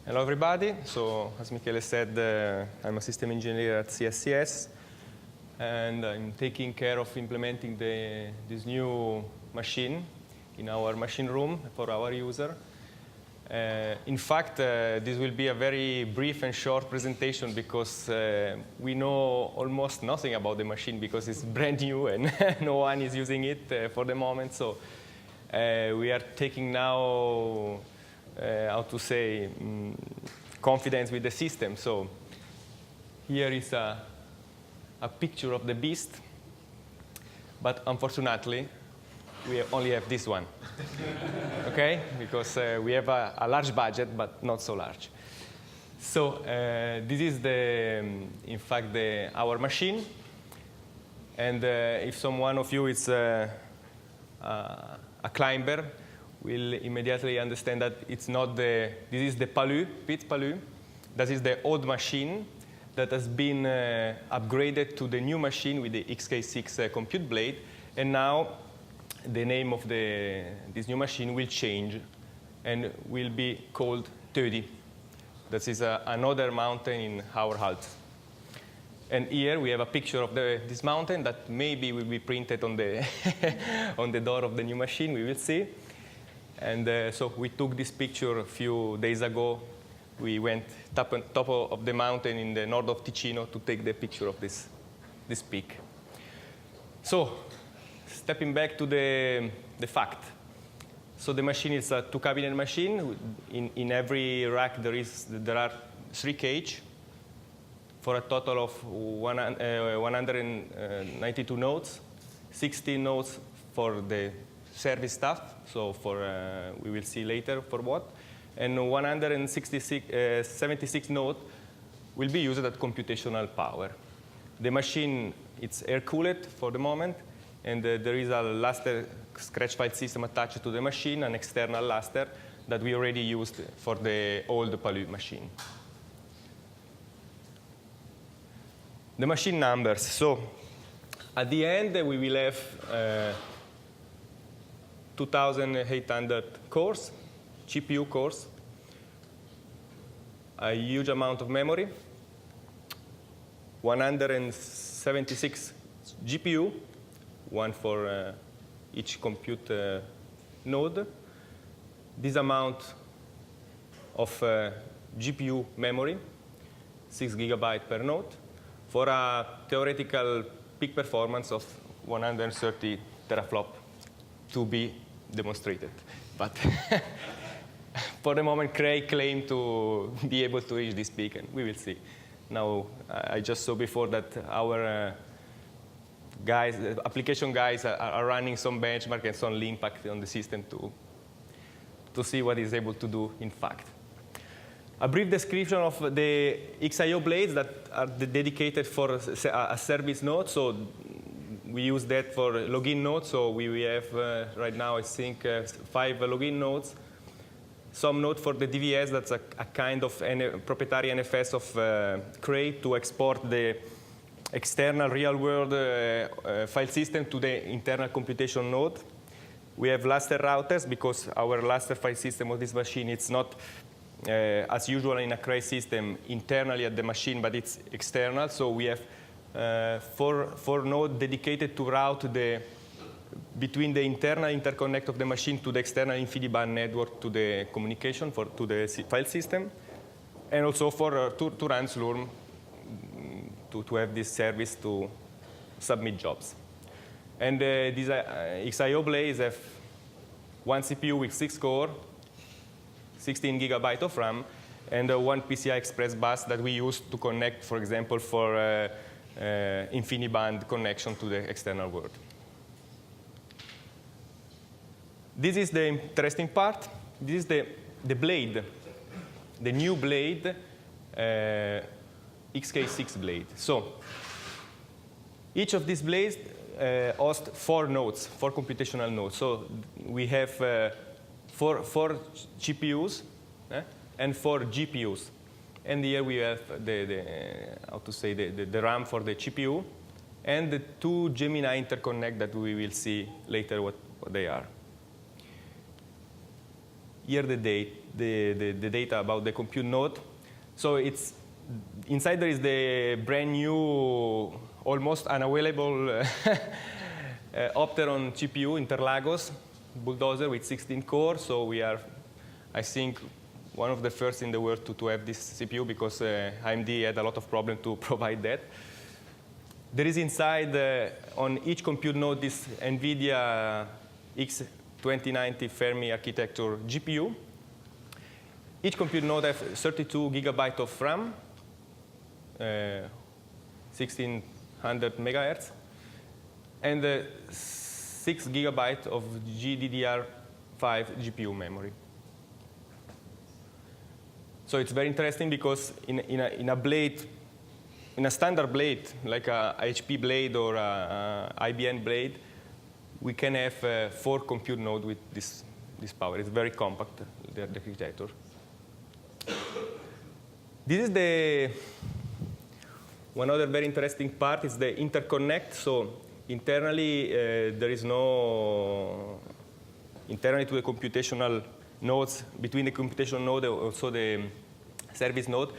Hello, everybody. So, as Michele said, I'm a system engineer at CSCS, and I'm taking care of implementing this new machine in our machine room for our user. In fact, this will be a very brief and short presentation because we know almost nothing about the machine because it's brand new and no one is using it for the moment. So we are taking now how to say, confidence with the system. So here is a picture of the beast, but unfortunately, we only have this one, okay? Because we have a large budget, but not so large. So this is in fact, our machine. And if someone of you is a climber, will immediately understand that it's not this is the Palu, Pit Palu. That is the old machine that has been upgraded to the new machine with the XK6 Compute blade. And now the name of this new machine will change and will be called 30. That is another mountain in our Alps. And here we have a picture of this mountain that maybe will be printed on the, on the door of the new machine. We will see. And so we took this picture a few days ago. We went top of the mountain in the north of Ticino to take the picture of this peak. So stepping back to the fact. So the machine is a two-cabinet machine. In every rack there are 3 cages for a total of 192 nodes, 16 nodes for the service stuff, so we will see later for what, and 76 nodes will be used at computational power. The machine, it's air-cooled for the moment, and there is a Lustre scratch file system attached to the machine, an external Lustre that we already used for the old Palu machine. The machine numbers. So at the end, we will have 2,800 cores, GPU cores, a huge amount of memory, 176 GPU, one for each compute node. This amount of GPU memory, 6 GB per node, for a theoretical peak performance of 130 teraflop to be demonstrated. But for the moment, Cray claimed to be able to reach this peak, and we will see. Now, I just saw before that our guys, application guys, are running some benchmark and some impact on the system to see what it's able to do in fact. A brief description of the XIO Blades that are dedicated for a service node. So we use that for login nodes. So we have right now, I think, 5 login nodes. Some node for the DVS, that's a kind of proprietary NFS of Cray to export the external real-world file system to the internal computation node. We have Lustre routers because our Lustre file system of this machine, it's not as usual in a Cray system internally at the machine, but it's external. So we have 4 nodes dedicated to route between the internal interconnect of the machine to the external InfiniBand network to the communication to the file system, and also for to run Slurm to have this service to submit jobs. And these XIO Blades have 1 CPU with 6 cores, 16 GB of RAM, and 1 PCI Express bus that we use to connect, for example, for InfiniBand connection to the external world. This is the interesting part. This is the blade, the new blade, XK6 blade. So each of these blades hosts 4 nodes, 4 computational nodes. So we have 4 GPUs and 4 GPUs. And here we have the RAM for the GPU and the 2 GEMINI Interconnect that we will see later what they are. Here the the data about the compute node. So it's inside there is the brand new, almost unavailable Opteron GPU Interlagos Bulldozer with 16 cores. So we are, I think, one of the first in the world to have this CPU because AMD had a lot of problems to provide that. There is inside, on each compute node, this NVIDIA X2090 Fermi architecture GPU. Each compute node has 32 GB of RAM, 1600 megahertz, and 6 GB of GDDR5 GPU memory. So it's very interesting because in a blade, in a standard blade, like a HP blade or a IBM blade, we can have 4 compute nodes with this power. It's very compact, the architecture. This is one other very interesting part is the interconnect. So internally, there is no, internally to the computational nodes, between the computational node and also the service node,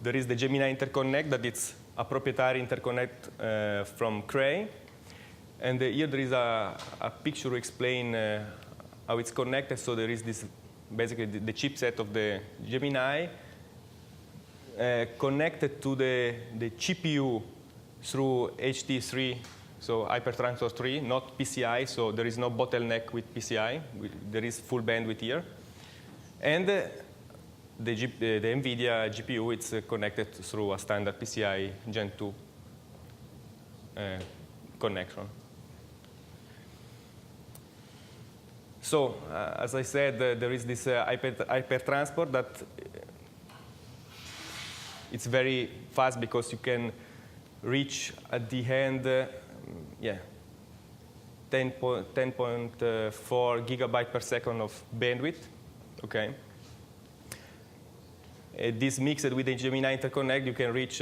there is the GEMINI Interconnect, that it's a proprietary interconnect from Cray. And here there is a picture to explain how it's connected. So there is this, basically the chipset of the GEMINI connected to the GPU through HT3, so hypertransfer 3, not PCI. So there is no bottleneck with PCI. There is full bandwidth here. And the NVIDIA GPU, it's connected through a standard PCI Gen 2 connection. So as I said, there is this hypertransport that it's very fast because you can reach at the end, 10.4 gigabytes per second of bandwidth. Okay. This mixed with the GEMINI Interconnect, you can reach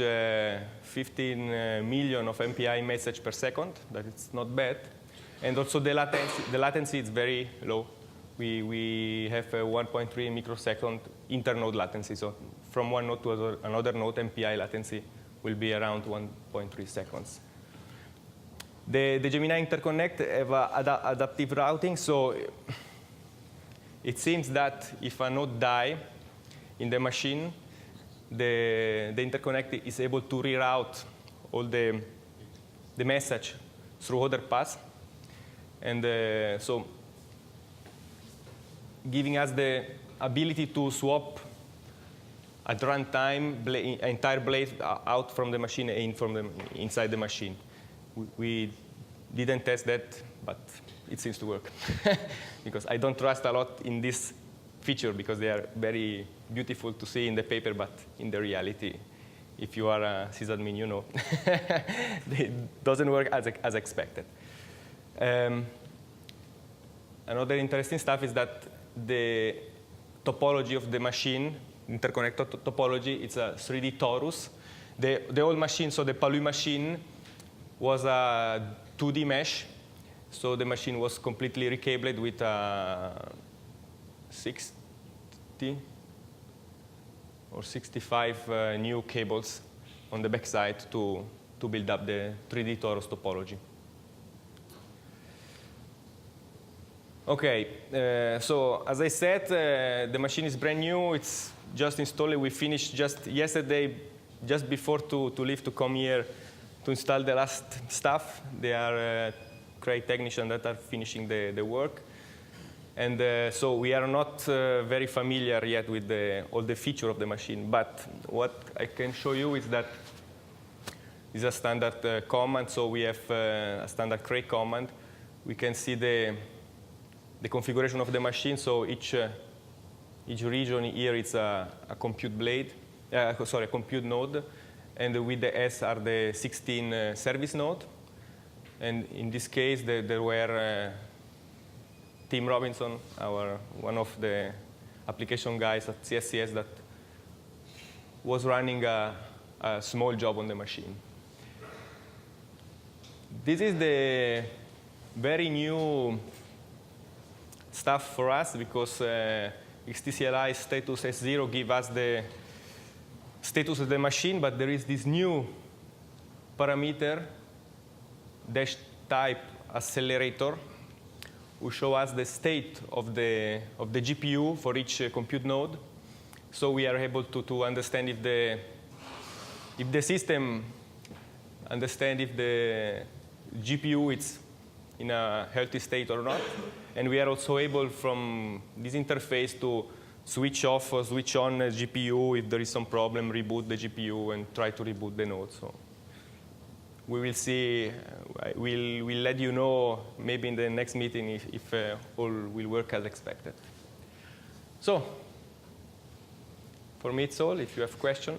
15 million of MPI message per second. That is not bad. And also the latency is very low. We have a 1.3 microsecond internode latency. So from one node to another node, MPI latency will be around 1.3 seconds. The GEMINI Interconnect have adaptive routing. So it seems that if a node dies in the machine, the interconnect is able to reroute all the message through other paths. And so giving us the ability to swap at runtime entire blade out from the machine and in from inside the machine. We didn't test that, but it seems to work. Because I don't trust a lot in this feature because they are very beautiful to see in the paper, but in the reality, if you are a sysadmin, you know, it doesn't work as expected. Another interesting stuff is that the topology of the machine, interconnect topology, it's a 3D torus. The old machine, so the Palui machine, was a 2D mesh. So the machine was completely recabled with 60 or 65 new cables on the backside to build up the 3D torus topology. OK, so as I said, the machine is brand new. It's just installed. We finished just yesterday, just before to leave to come here to install the last stuff. They are Cray technicians that are finishing the work. And so we are not very familiar yet with all the features of the machine. But what I can show you is that this is a standard command. So we have a standard Cray command. We can see the configuration of the machine. So each region here is a compute blade, a compute node. And with the S are the 16 service nodes. And in this case, there were Tim Robinson, one of the application guys at CSCS, that was running a small job on the machine. This is the very new stuff for us because XTCLI status S0 give us the status of the machine, but there is this new parameter, dash type accelerator, who show us the state of the GPU for each compute node. So we are able to understand if the system understand if the GPU is in a healthy state or not. And we are also able from this interface to switch off or switch on a GPU if there is some problem, reboot the GPU and try to reboot the node. So we will see, we'll let you know maybe in the next meeting if all will work as expected. So for me it's all. If you have questions.